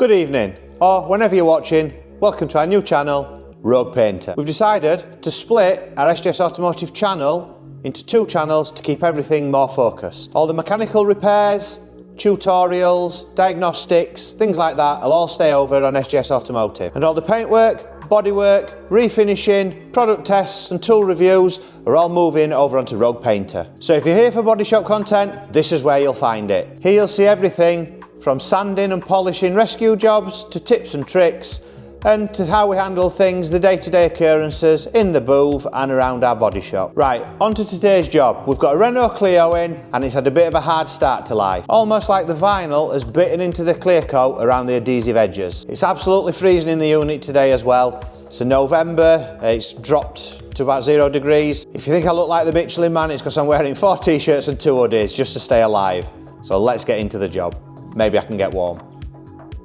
Good evening, or whenever you're watching, welcome to our new channel, Rogue Painter. We've decided to split our SGS Automotive channel into two channels to keep everything more focused. All the mechanical repairs, tutorials, diagnostics, things like that will all stay over on SGS Automotive. And all the paintwork, bodywork, refinishing, product tests and tool reviews are all moving over onto Rogue Painter. So if you're here for Bodyshop content, this is where you'll find it. Here you'll see everything from sanding and polishing rescue jobs to tips and tricks and to how we handle things, the day-to-day occurrences in the booth and around our body shop. Right, on to today's job. We've got a Renault Clio in and it's had a bit of a hard start to life. Almost like the vinyl has bitten into the clear coat around the adhesive edges. It's absolutely freezing in the unit today as well. It's November, it's dropped to about 0 degrees. If you think I look like the Michelin Man, it's because I'm wearing 4 t-shirts and 2 hoodies just to stay alive. So let's get into the job. Maybe I can get warm.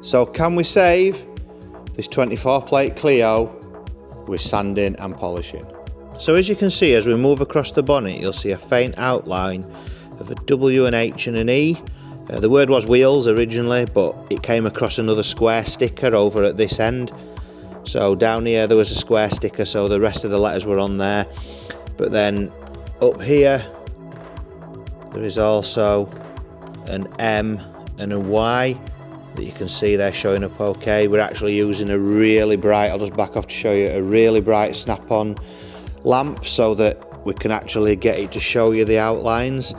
So can we save this 24 plate Clio with sanding and polishing? So as you can see, as we move across the bonnet, you'll see a faint outline of a W, an H and an E. The word was wheels originally, but it came across another square sticker over at this end. So down here there was a square sticker, so the rest of the letters were on there. But then up here there is also an M and a Y that you can see there showing up okay. We're actually using a really bright, I'll just back off to show you, a really bright snap-on lamp so that we can actually get it to show you the outlines.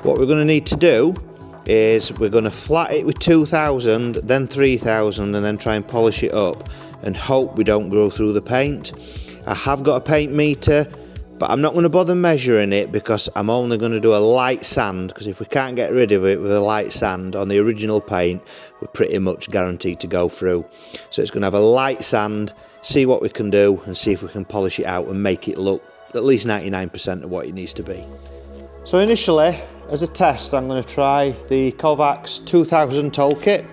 What we're going to need to do is we're going to flat it with 2000, then 3000 and then try and polish it up and hope we don't go through the paint. I have got a paint meter, but I'm not going to bother measuring it because I'm only going to do a light sand, because if we can't get rid of it with a light sand on the original paint, we're pretty much guaranteed to go through. So it's going to have a light sand, see what we can do and see if we can polish it out and make it look at least 99% of what it needs to be. So initially, as a test, I'm going to try the Kovax 2000 Tolekit.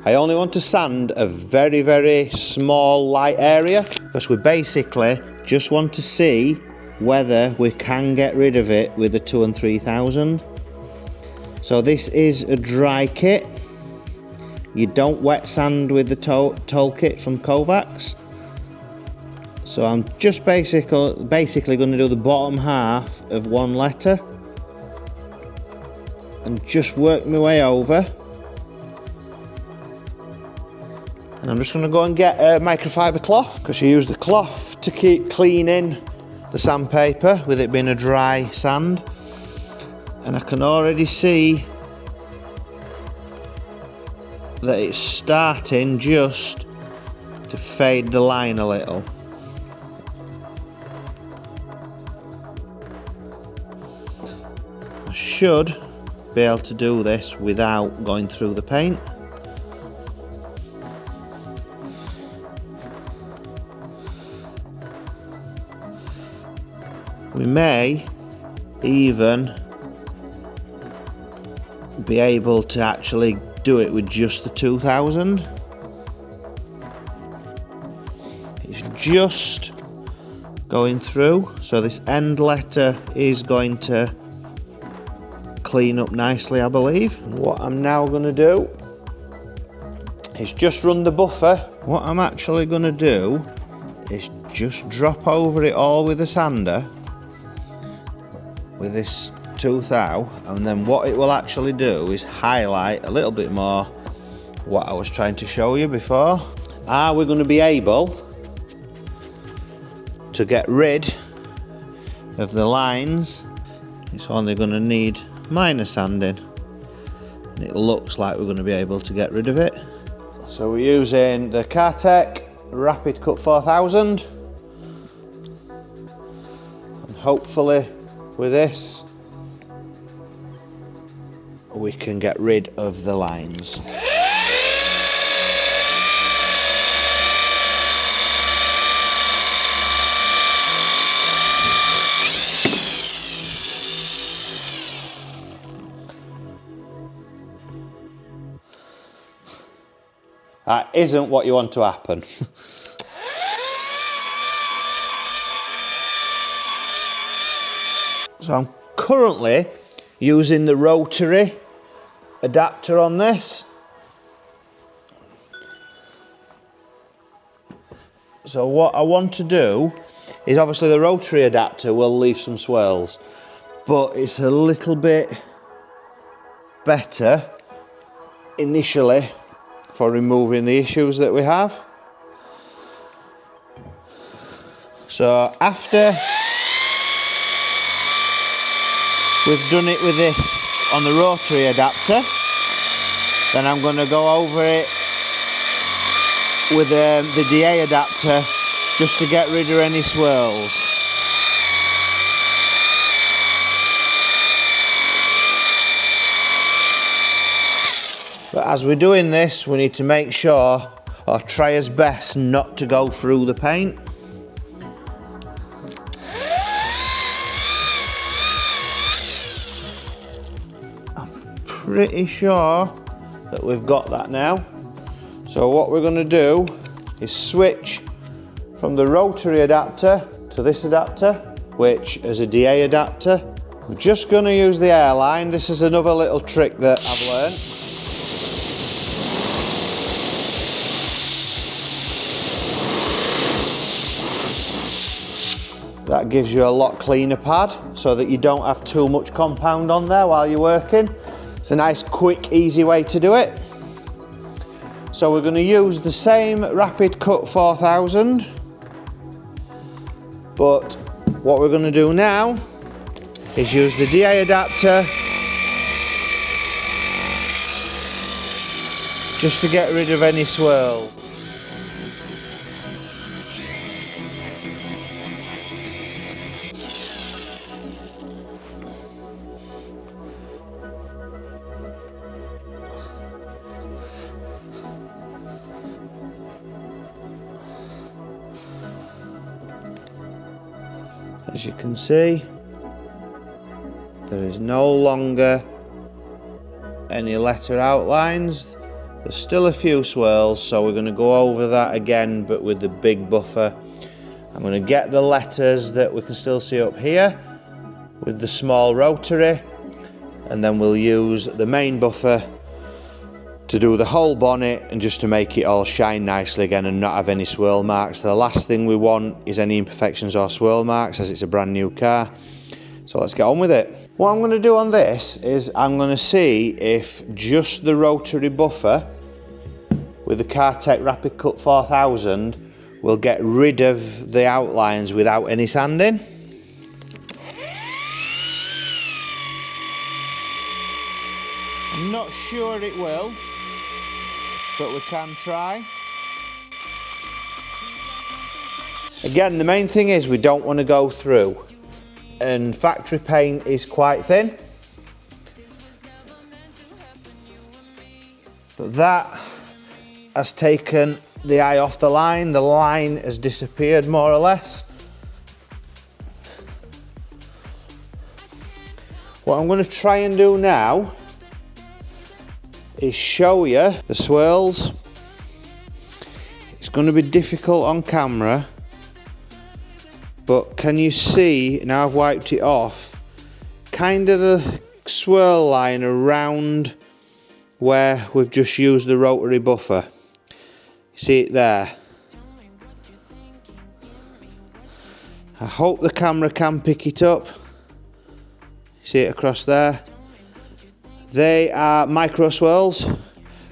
I only want to sand a very, very small light area because we basically just want to see whether we can get rid of it with the 2 and 3000. So this is a dry kit. You don't wet sand with the Tolekit from Kovax. So I'm just basically going to do the bottom half of one letter and just work my way over. And I'm just going to go and get a microfiber cloth, because you use the cloth to keep cleaning the sandpaper with it being a dry sand. And I can already see that it's starting just to fade the line a little. I should be able to do this without going through the paint. We may even be able to actually do it with just the 2000. It's just going through, so this end letter is going to clean up nicely, I believe. What I'm now going to do is just run the buffer. What I'm actually going to do is just drop over it all with a sander with this 2000, and then what it will actually do is highlight a little bit more what I was trying to show you before. Are we going to be able to get rid of the lines? It's only going to need minor sanding and it looks like we're going to be able to get rid of it. So we're using the Cartec Rapid Cut 4000 and hopefully with this we can get rid of the lines. That isn't what you want to happen. So I'm currently using the rotary adapter on this. So what I want to do is, obviously the rotary adapter will leave some swirls, but it's a little bit better initially for removing the issues that we have. So after we've done it with this on the rotary adapter, then I'm going to go over it with the DA adapter just to get rid of any swirls. But as we're doing this, we need to make sure, or try as best not to go through the paint. I'm pretty sure that we've got that now. So what we're going to do is switch from the rotary adapter to this adapter, which is a DA adapter. I'm just going to use the airline. This is another little trick that I've learned. That gives you a lot cleaner pad so that you don't have too much compound on there while you're working. It's a nice, quick, easy way to do it. So we're going to use the same Rapid Cut 4000, but what we're going to do now is use the DA adapter just to get rid of any swirls. As you can see, there is no longer any letter outlines. There's still a few swirls, so we're going to go over that again, but with the big buffer. I'm going to get the letters that we can still see up here with the small rotary, and then we'll use the main buffer to do the whole bonnet and just to make it all shine nicely again and not have any swirl marks. The last thing we want is any imperfections or swirl marks, as it's a brand new car. So let's get on with it. What I'm going to do on this is I'm going to see if just the rotary buffer with the Cartec Rapid Cut 4000 will get rid of the outlines without any sanding. I'm not sure it will, but we can try. Again, the main thing is we don't want to go through, and factory paint is quite thin. But that has taken the eye off the line has disappeared more or less. What I'm going to try and do now is show you the swirls. It's going to be difficult on camera, but can you see, now I've wiped it off, kind of the swirl line around where we've just used the rotary buffer. See it there? I hope the camera can pick it up. See it across there? They are micro swirls. And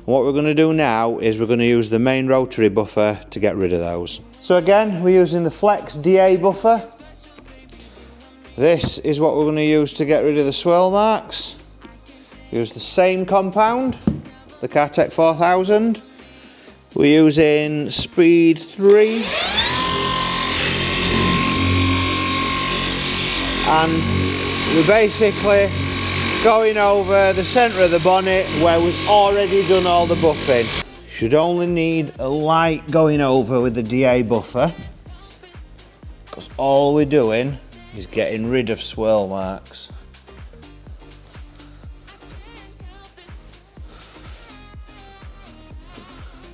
what we're going to do now is we're going to use the main rotary buffer to get rid of those. So again, we're using the Flex DA buffer. This is what we're going to use to get rid of the swirl marks. Use the same compound, the Cartec 4000. We're using speed 3. And we're basically going over the centre of the bonnet where we've already done all the buffing. Should only need a light going over with the DA buffer, because all we're doing is getting rid of swirl marks.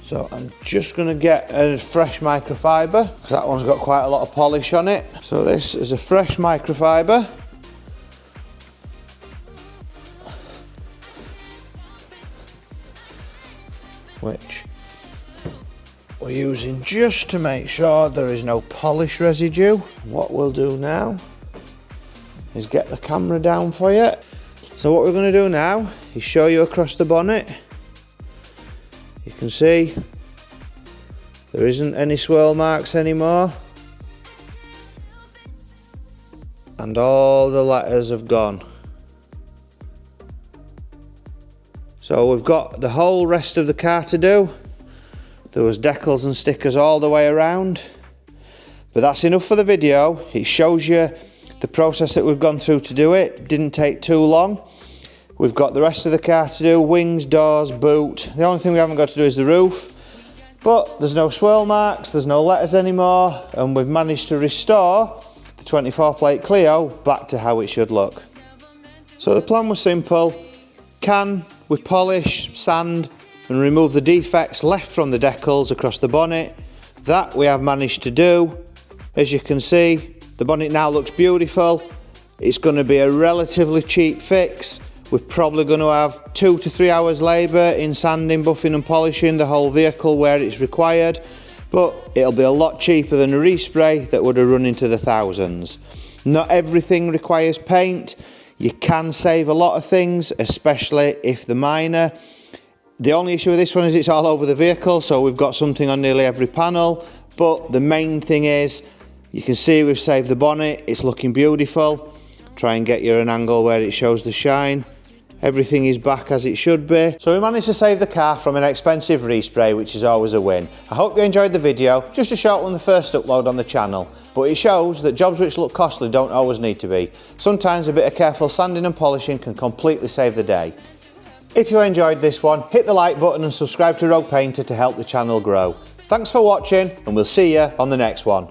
So I'm just going to get a fresh microfiber, because that one's got quite a lot of polish on it. So this is a fresh microfiber. Which we're using just to make sure there is no polish residue. What we'll do now is get the camera down for you. So what we're going to do now is show you across the bonnet. You can see there isn't any swirl marks anymore, and all the letters have gone. So we've got the whole rest of the car to do. There was decals and stickers all the way around, but that's enough for the video. It shows you the process that we've gone through to do it. Didn't take too long. We've got the rest of the car to do, wings, doors, boot. The only thing we haven't got to do is the roof, but there's no swirl marks, there's no letters anymore, and we've managed to restore the 24 plate Clio back to how it should look. So the plan was simple. Can we polish, sand and remove the defects left from the decals across the bonnet? That we have managed to do. As you can see, the bonnet now looks beautiful. It's going to be a relatively cheap fix. We're probably going to have 2 to 3 hours labour in sanding, buffing and polishing the whole vehicle where it's required, but it'll be a lot cheaper than a respray that would have run into the thousands. Not everything requires paint. You can save a lot of things, especially if they're minor. The only issue with this one is it's all over the vehicle, so we've got something on nearly every panel, but the main thing is you can see we've saved the bonnet. It's looking beautiful. Try and get you an angle where it shows the shine. Everything is back as it should be. So we managed to save the car from an expensive respray, which is always a win. I hope you enjoyed the video. Just a short one, the first upload on the channel, but it shows that jobs which look costly don't always need to be. Sometimes a bit of careful sanding and polishing can completely save the day. If you enjoyed this one, hit the like button and subscribe to Rogue Painter to help the channel grow. Thanks for watching, and we'll see you on the next one.